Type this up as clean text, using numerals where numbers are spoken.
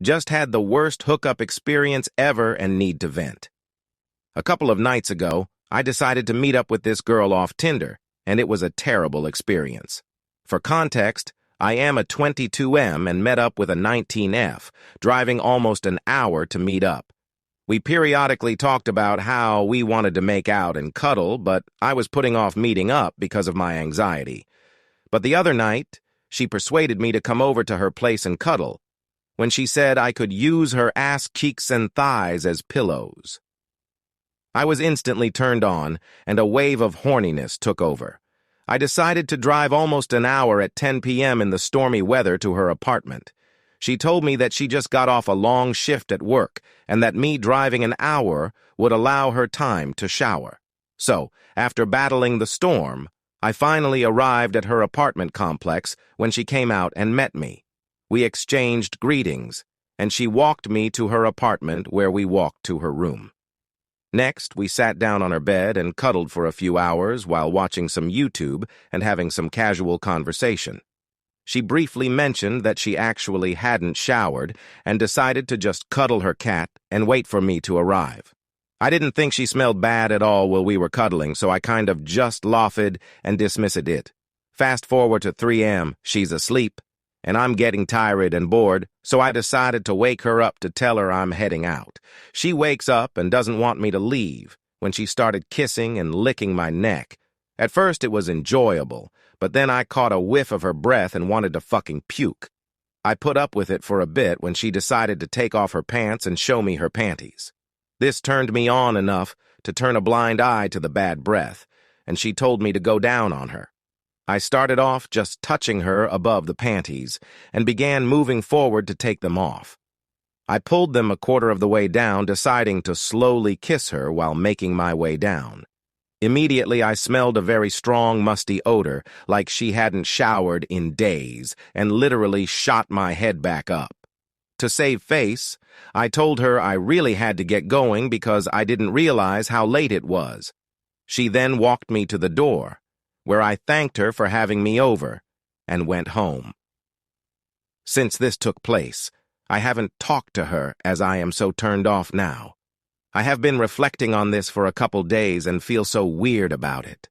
Just had the worst hookup experience ever and need to vent. A couple of nights ago, I decided to meet up with this girl off Tinder, and it was a terrible experience. For context, I am a 22M and met up with a 19F, driving almost an hour to meet up. We periodically talked about how we wanted to make out and cuddle, but I was putting off meeting up because of my anxiety. But the other night, she persuaded me to come over to her place and cuddle, when she said I could use her ass cheeks and thighs as pillows. I was instantly turned on, and a wave of horniness took over. I decided to drive almost an hour at 10 p.m. in the stormy weather to her apartment. She told me that she just got off a long shift at work, and that me driving an hour would allow her time to shower. So, after battling the storm, I finally arrived at her apartment complex when she came out and met me. We exchanged greetings, and she walked me to her apartment where we walked to her room. Next, we sat down on her bed and cuddled for a few hours while watching some YouTube and having some casual conversation. She briefly mentioned that she actually hadn't showered and decided to just cuddle her cat and wait for me to arrive. I didn't think she smelled bad at all while we were cuddling, so I kind of just laughed and dismissed it. Fast forward to 3 a.m., she's asleep, and I'm getting tired and bored, so I decided to wake her up to tell her I'm heading out. She wakes up and doesn't want me to leave when she started kissing and licking my neck. At first it was enjoyable, but then I caught a whiff of her breath and wanted to fucking puke. I put up with it for a bit when she decided to take off her pants and show me her panties. This turned me on enough to turn a blind eye to the bad breath, and she told me to go down on her. I started off just touching her above the panties and began moving forward to take them off. I pulled them a quarter of the way down, deciding to slowly kiss her while making my way down. Immediately, I smelled a very strong, musty odor, like she hadn't showered in days, and literally shot my head back up. To save face, I told her I really had to get going because I didn't realize how late it was. She then walked me to the door, where I thanked her for having me over, and went home. Since this took place, I haven't talked to her as I am so turned off now. I have been reflecting on this for a couple days and feel so weird about it.